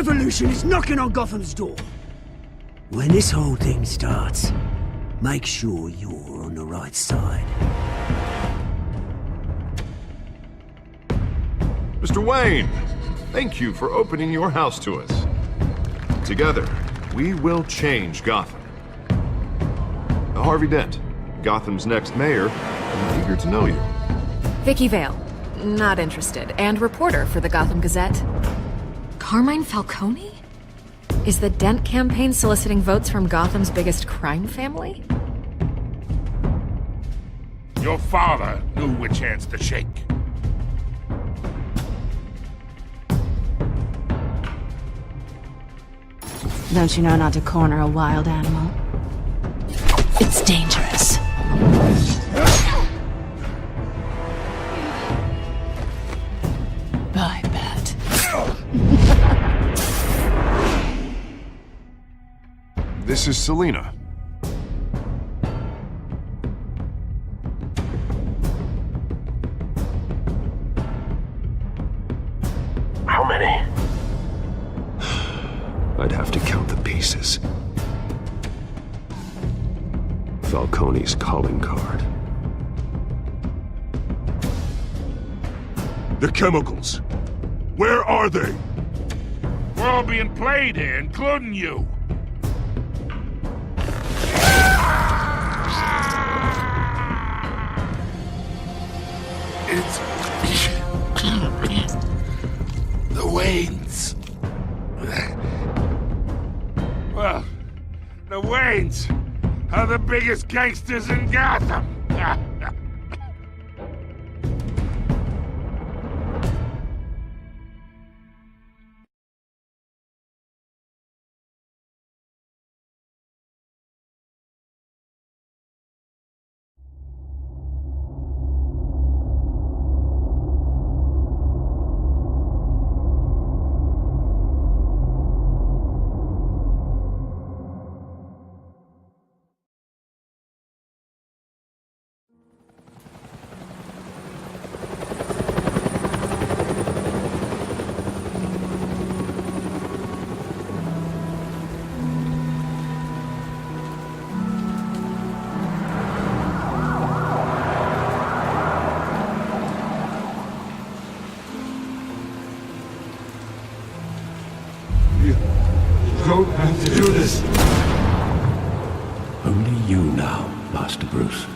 revolution is knocking on Gotham's door. When this whole thing starts, make sure you're on the right side. Mr. Wayne, thank you for opening your house to us. Together, we will change Gotham. Harvey Dent, Gotham's next mayor, I'm eager to know you. Vicky Vale, not interested, and reporter for the Gotham Gazette. Carmine Falcone? Is the Dent campaign soliciting votes from Gotham's biggest crime family? Your father knew which hands to shake. Don't you know not to corner a wild animal? It's dangerous. I bet. This is Selina. How many? I'd have to count the pieces. Falcone's calling card. The chemicals. Where are they? We're all being played here, including you. It's... the Waynes. Well, the Waynes are the biggest gangsters in Gotham. Don't have to do this. Only you now, Master Bruce.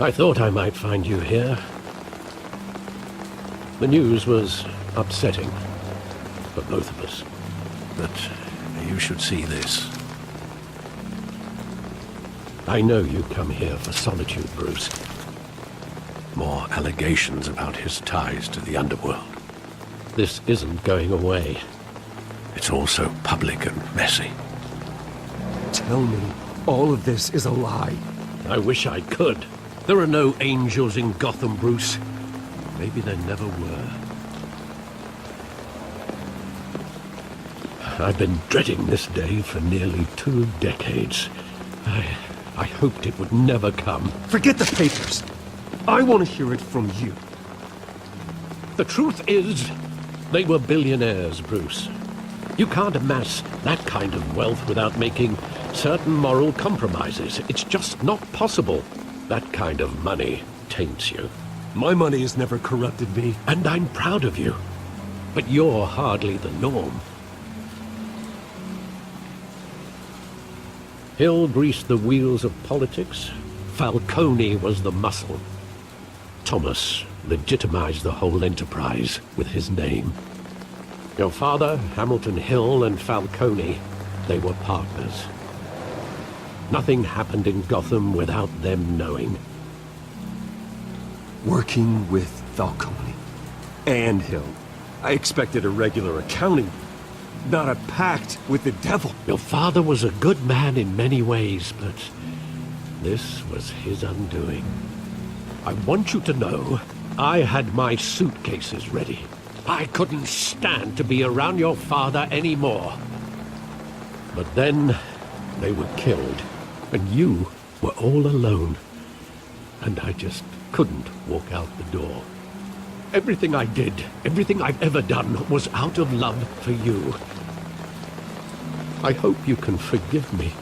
I thought I might find you here. The news was upsetting for both of us. But you should see this. I know you come here for solitude, Bruce. More allegations about his ties to the underworld. This isn't going away. It's all so public and messy. Tell me, all of this is a lie. I wish I could. There are no angels in Gotham, Bruce. Maybe there never were. I've been dreading this day for nearly 2 decades. I hoped it would never come. Forget the papers. I want to hear it from you. The truth is, they were billionaires, Bruce. You can't amass that kind of wealth without making certain moral compromises. It's just not possible. That kind of money taints you. My money has never corrupted me. And I'm proud of you. But you're hardly the norm. Hill greased the wheels of politics. Falcone was the muscle. Thomas legitimized the whole enterprise with his name. Your father, Hamilton Hill, and Falcone, they were partners. Nothing happened in Gotham without them knowing. Working with Falcone and Hill. I expected a regular accounting, not a pact with the devil. Your father was a good man in many ways, but this was his undoing. I want you to know, I had my suitcases ready. I couldn't stand to be around your father anymore. But then, they were killed, and you were all alone, and I just couldn't walk out the door. Everything I did, everything I've ever done, was out of love for you. I hope you can forgive me.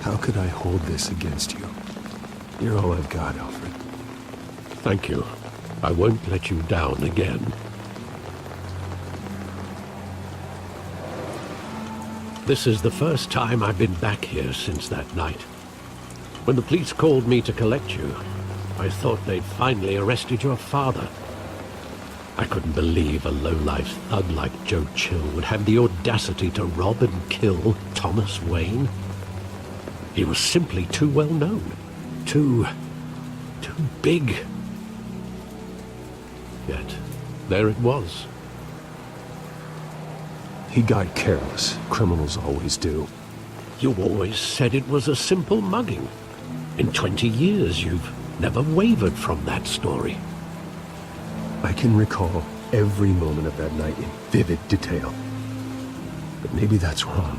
How could I hold this against you? You're all I've got, Alfred. Thank you. I won't let you down again. This is the first time I've been back here since that night. When the police called me to collect you, I thought they'd finally arrested your father. I couldn't believe a low-life thug like Joe Chill would have the audacity to rob and kill Thomas Wayne. He was simply too well known. Too big. Yet, there it was. He got careless. Criminals always do. You always said it was a simple mugging. In 20 years, you've never wavered from that story. I can recall every moment of that night in vivid detail. But maybe that's wrong.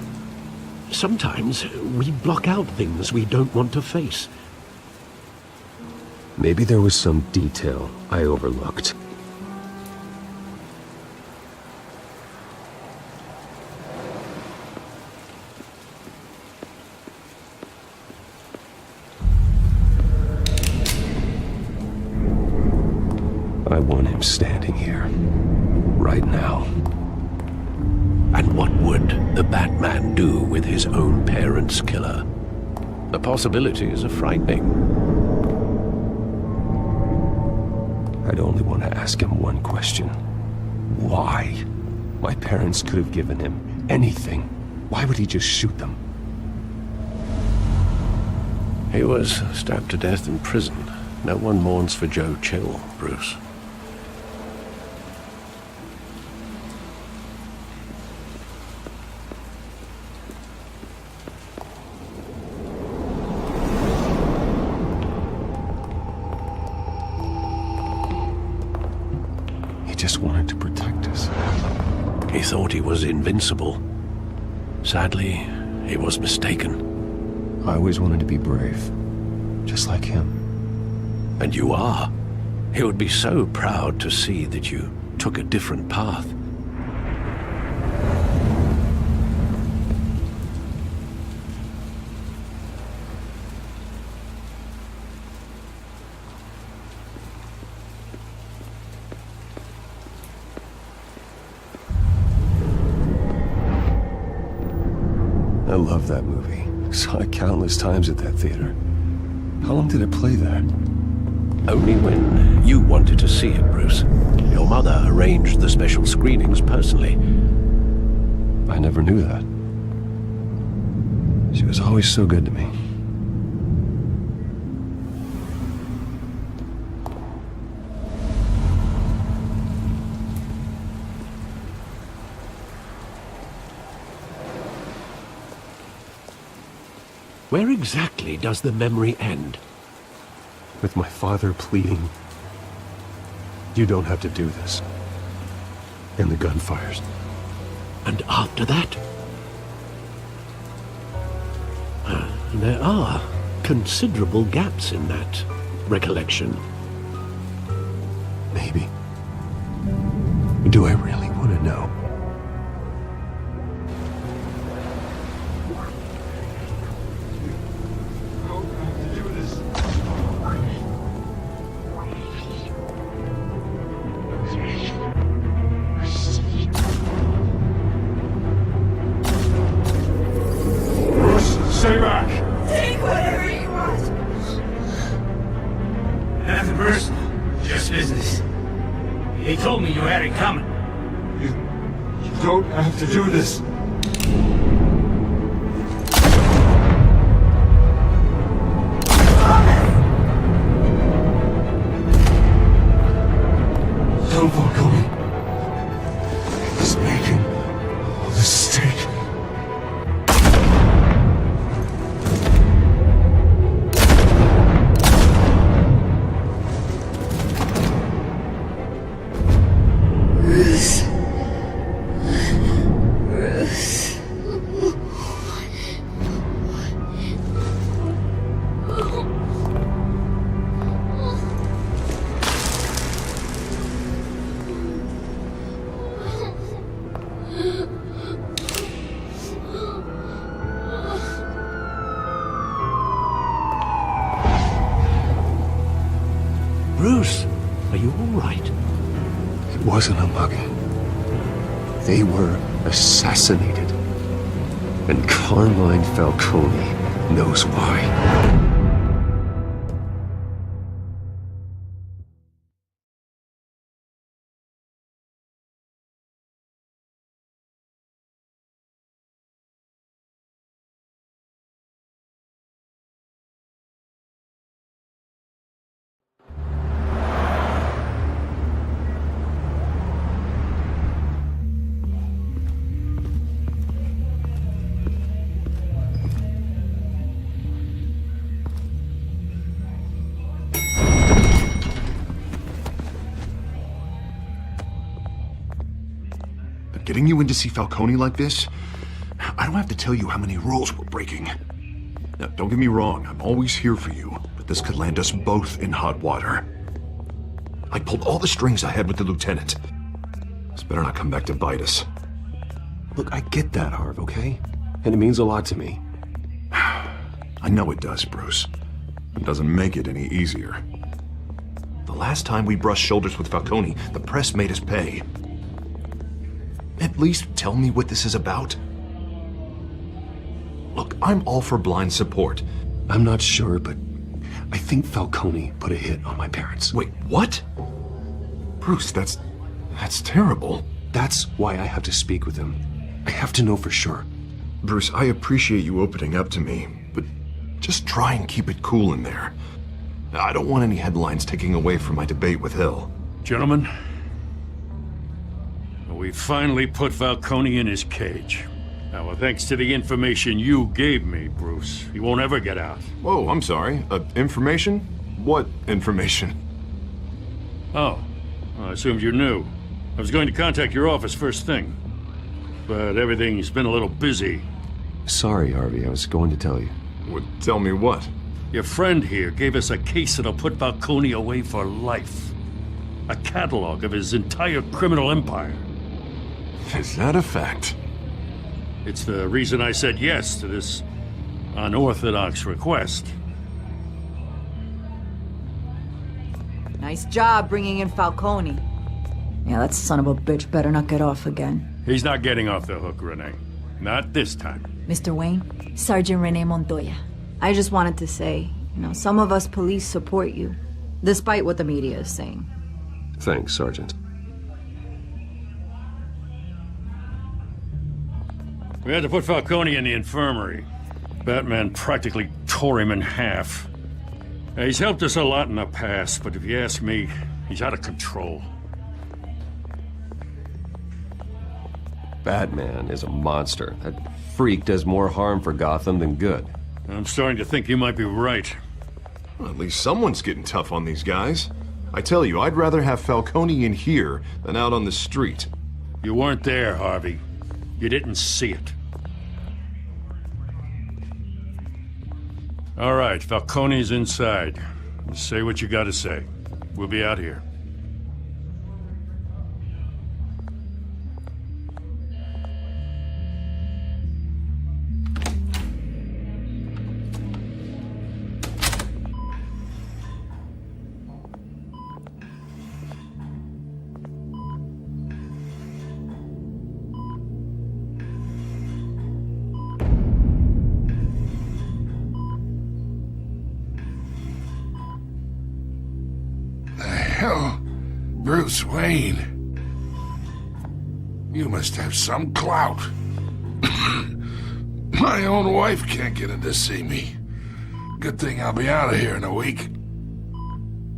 Sometimes we block out things we don't want to face. Maybe there was some detail I overlooked. I want him standing here, right now. And what would the Batman do with his own parents' killer? The possibilities are frightening. I'd only want to ask him one question. Why? My parents could have given him anything. Why would he just shoot them? He was stabbed to death in prison. No one mourns for Joe Chill, Bruce. Just wanted to protect us. He thought he was invincible. Sadly, he was mistaken. I always wanted to be brave, just like him. And you are. He would be so proud to see that you took a different path. I love that movie. Saw it countless times at that theater. How long did it play there? Only when you wanted to see it, Bruce. Your mother arranged the special screenings personally. I never knew that. She was always so good to me. Where exactly does the memory end? With my father pleading, "You don't have to do this." And the gunfires. And after that? There are considerable gaps in that recollection. Maybe. Do I really want to know? Stay back! Take whatever you want. Nothing personal, just business. He told me you had it coming. You don't have to do this. Don't Falcone. He's making a mistake. Bruce. Bruce, are you all right? It wasn't a mugging. They were assassinated. And Carmine Falcone knows why. Getting you in to see Falcone like this? I don't have to tell you how many rules we're breaking. Now, don't get me wrong, I'm always here for you, but this could land us both in hot water. I pulled all the strings I had with the lieutenant. This better not come back to bite us. Look, I get that, Harv, okay? And it means a lot to me. I know it does, Bruce. It doesn't make it any easier. The last time we brushed shoulders with Falcone, the press made us pay. At least tell me what this is about. Look, I'm all for blind support. I'm not sure, but I think Falcone put a hit on my parents. Wait, what? Bruce, that's terrible. That's why I have to speak with him. I have to know for sure. Bruce, I appreciate you opening up to me, but just try and keep it cool in there. I don't want any headlines taking away from my debate with Hill. Gentlemen, we finally put Falcone in his cage. Now, thanks to the information you gave me, Bruce, he won't ever get out. Whoa, I'm sorry. Information? What information? Oh, I assumed you knew. I was going to contact your office first thing, but everything's been a little busy. Sorry, Harvey, I was going to tell you. Tell me what? Your friend here gave us a case that'll put Falcone away for life. A catalog of his entire criminal empire. Is that a fact? It's the reason I said yes to this unorthodox request. Nice job bringing in Falcone. Yeah, that son of a bitch better not get off again. He's not getting off the hook, Renee. Not this time. Mr. Wayne, Sergeant Renee Montoya. I just wanted to say, some of us police support you, despite what the media is saying. Thanks, Sergeant. We had to put Falcone in the infirmary. Batman practically tore him in half. He's helped us a lot in the past, but if you ask me, he's out of control. Batman is a monster. That freak does more harm for Gotham than good. I'm starting to think you might be right. Well, at least someone's getting tough on these guys. I tell you, I'd rather have Falcone in here than out on the street. You weren't there, Harvey. You didn't see it. All right, Falcone's inside. Say what you gotta say. We'll be out here. Hell, Bruce Wayne. You must have some clout. My own wife can't get in to see me. Good thing I'll be out of here in a week.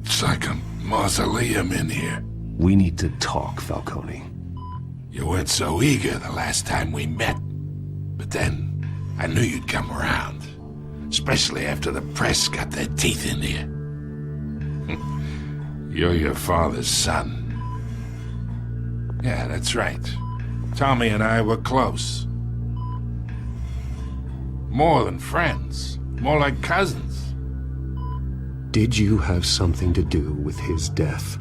It's like a mausoleum in here. We need to talk, Falcone. You weren't so eager the last time we met. But then, I knew you'd come around. Especially after the press got their teeth into you. You're your father's son. Yeah, that's right. Tommy and I were close. More than friends. More like cousins. Did you have something to do with his death?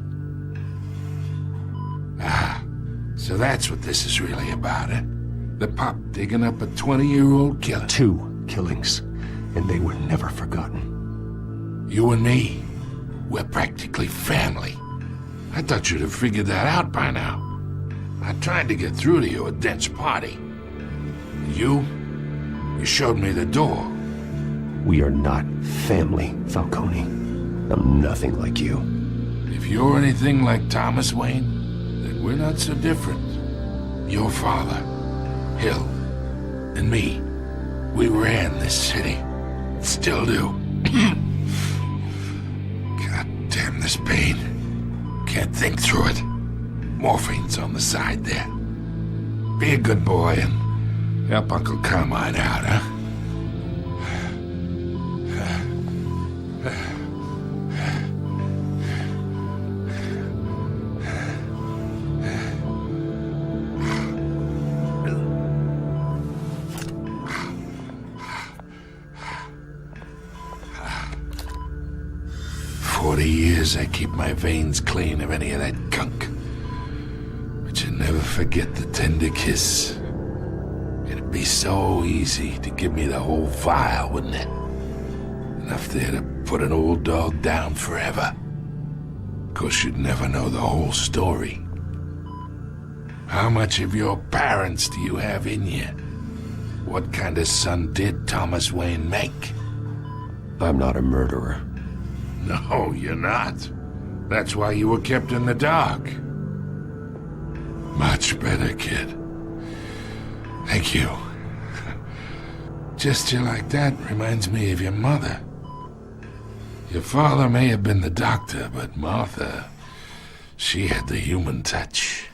Ah, so that's what this is really about, eh? The pup digging up a 20-year-old killer. 2 killings, and they were never forgotten. You and me, We're practically family. I thought you'd have figured that out by now. I tried to get through to you at Dent's party. You showed me the door. We are not family, Falcone. I'm nothing like you. If you're anything like Thomas Wayne, then we're not so different. Your father, Hill, and me, we ran this city. Still do. God damn this pain. Can't think through it. Morphine's on the side there. Be a good boy and help Uncle Carmine out, huh? 40 years I keep my veins clean of any of that gunk. But you never forget the tender kiss. It'd be so easy to give me the whole vial, wouldn't it? Enough there to put an old dog down forever. Of course, you'd never know the whole story. How much of your parents do you have in you? What kind of son did Thomas Wayne make? I'm not a murderer. No, you're not. That's why you were kept in the dark. Much better, kid. Thank you. Gesture like that reminds me of your mother. Your father may have been the doctor, but Martha, she had the human touch.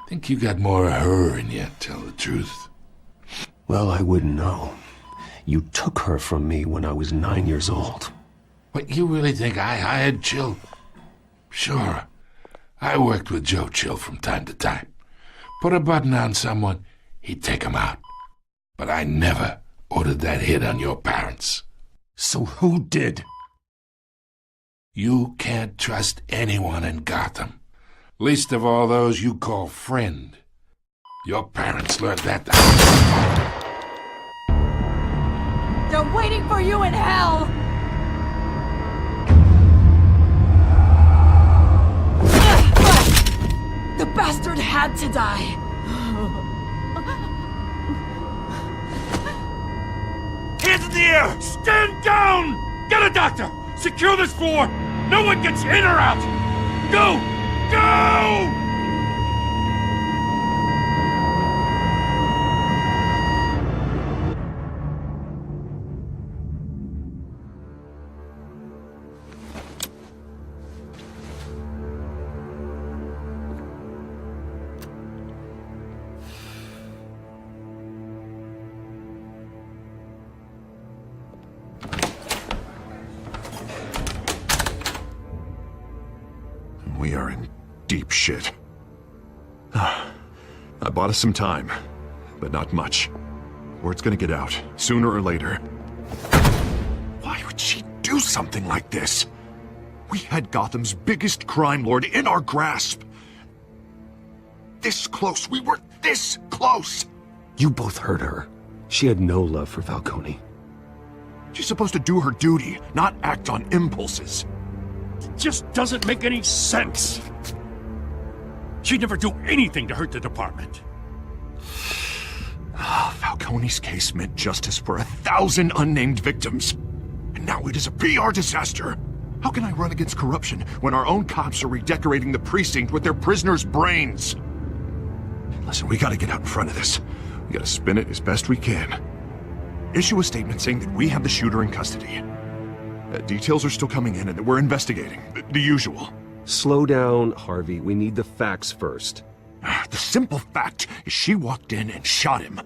Think you got more of her in you, tell the truth. Well, I wouldn't know. You took her from me when I was 9 years old. What, you really think I hired Chill? Sure. I worked with Joe Chill from time to time. Put a button on someone, he'd take him out. But I never ordered that hit on your parents. So who did? You can't trust anyone in Gotham. Least of all those you call friend. Your parents learned that. They're waiting for you in hell! The bastard had to die. Hands in the air! Stand down! Get a doctor! Secure this floor! No one gets in or out! Go! Go! We are in deep shit. I bought us some time, but not much. Word's gonna get out, sooner or later. Why would she do something like this? We had Gotham's biggest crime lord in our grasp. This close, we were this close! You both hurt her. She had no love for Falcone. She's supposed to do her duty, not act on impulses. Just doesn't make any sense. She'd never do anything to hurt the department. Falcone's case meant justice for 1,000 unnamed victims. And now it is a PR disaster. How can I run against corruption when our own cops are redecorating the precinct with their prisoners' brains? Listen, we gotta get out in front of this. We gotta spin it as best we can. Issue a statement saying that we have the shooter in custody. Details are still coming in and that we're investigating. The usual. Slow down, Harvey. We need the facts first. The simple fact is she walked in and shot him.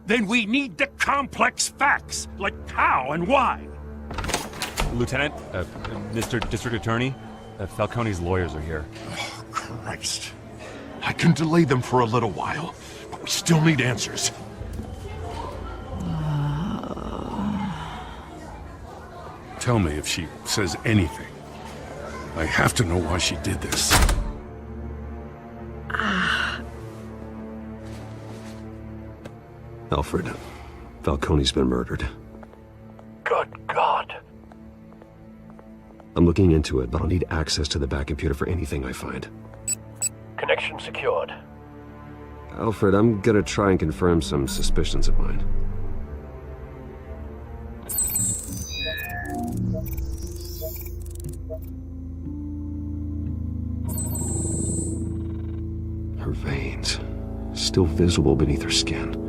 Then we need the complex facts, like how and why. Lieutenant, Mr. District Attorney, Falcone's lawyers are here. Oh, Christ. I can delay them for a little while, but we still need answers. Tell me if she says anything. I have to know why she did this. Alfred, Falcone's been murdered. Good God. I'm looking into it, but I'll need access to the back computer for anything I find. Connection secured. Alfred, I'm gonna try and confirm some suspicions of mine. Her veins, still visible beneath her skin.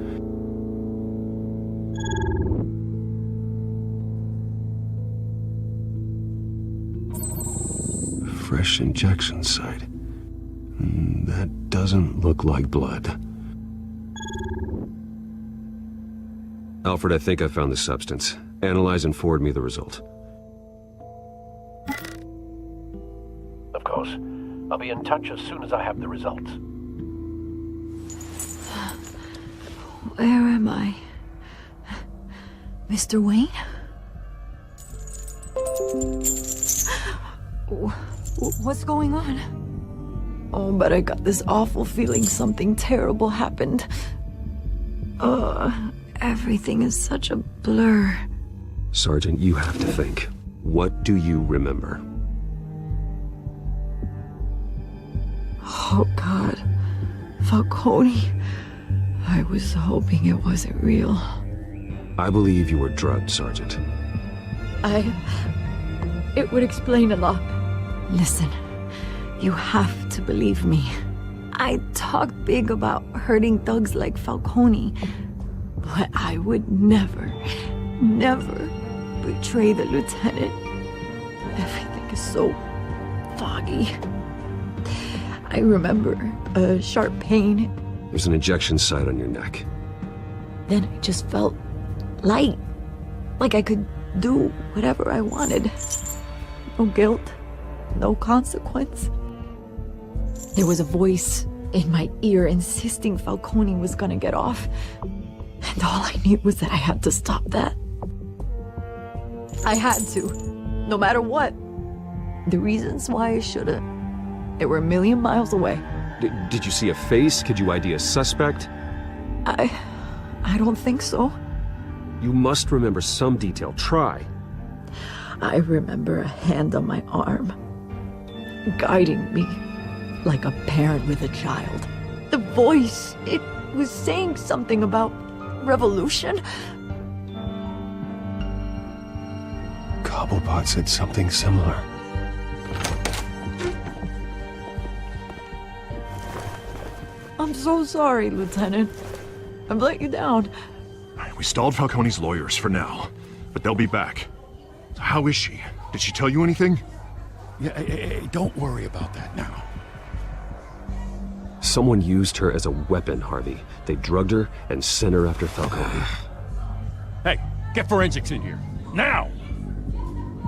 Fresh injection site. That doesn't look like blood. Alfred, I think I found the substance. Analyze and forward me the result. Of course. I'll be in touch as soon as I have the results. Where am I? Mr. Wayne? What's going on? Oh, but I got this awful feeling something terrible happened. Everything is such a blur. Sergeant, you have to think. What do you remember? Oh, God. Falcone. I was hoping it wasn't real. I believe you were drugged, Sergeant. It would explain a lot. Listen, you have to believe me. I talk big about hurting thugs like Falcone, but I would never betray the lieutenant. Everything is so foggy. I remember a sharp pain. There's an injection site on your neck. Then I just felt light, like I could do whatever I wanted. No guilt, no consequence. There was a voice in my ear insisting Falcone was gonna get off. And all I knew was that I had to stop that. I had to, no matter what. The reasons why I shouldn't, they were a million miles away. Did you see a face? Could you ID a suspect? I don't think so. You must remember some detail. Try. I remember a hand on my arm, guiding me like a parent with a child. The voice, it was saying something about revolution. Cobblepot said something similar. I'm so sorry, Lieutenant. I've let you down. We stalled Falcone's lawyers for now, but they'll be back. How is she? Did she tell you anything? Yeah, hey, don't worry about that now. Someone used her as a weapon, Harvey. They drugged her and sent her after Falcone. Hey, get forensics in here. Now!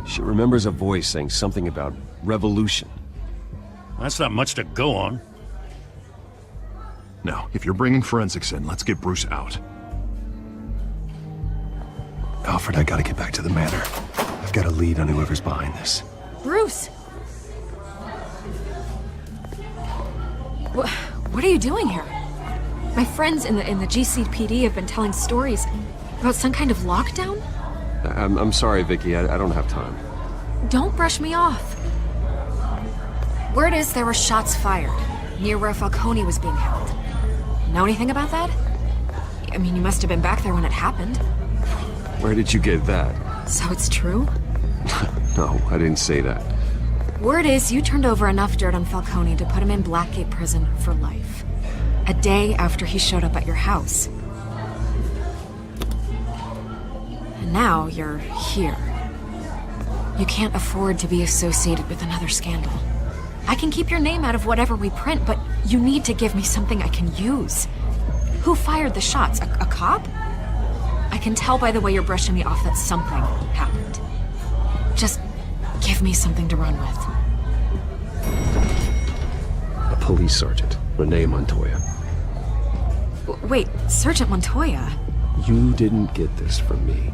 She remembers a voice saying something about revolution. That's not much to go on. Now, if you're bringing forensics in, let's get Bruce out. Alfred, I gotta get back to the manor. I've got a lead on whoever's behind this. Bruce! What are you doing here? My friends in the GCPD have been telling stories about some kind of lockdown? I'm sorry, Vicky. I don't have time. Don't brush me off. Word is there were shots fired near where Falcone was being held. Know anything about that? I mean, you must have been back there when it happened. Where did you get that? So it's true? No, I didn't say that. Word is you turned over enough dirt on Falcone to put him in Blackgate Prison for life. A day after he showed up at your house. And now you're here. You can't afford to be associated with another scandal. I can keep your name out of whatever we print, but you need to give me something I can use. Who fired the shots? A cop? I can tell by the way you're brushing me off that something happened. Just give me something to run with. A police sergeant, Renee Montoya. Wait, Sergeant Montoya? You didn't get this from me.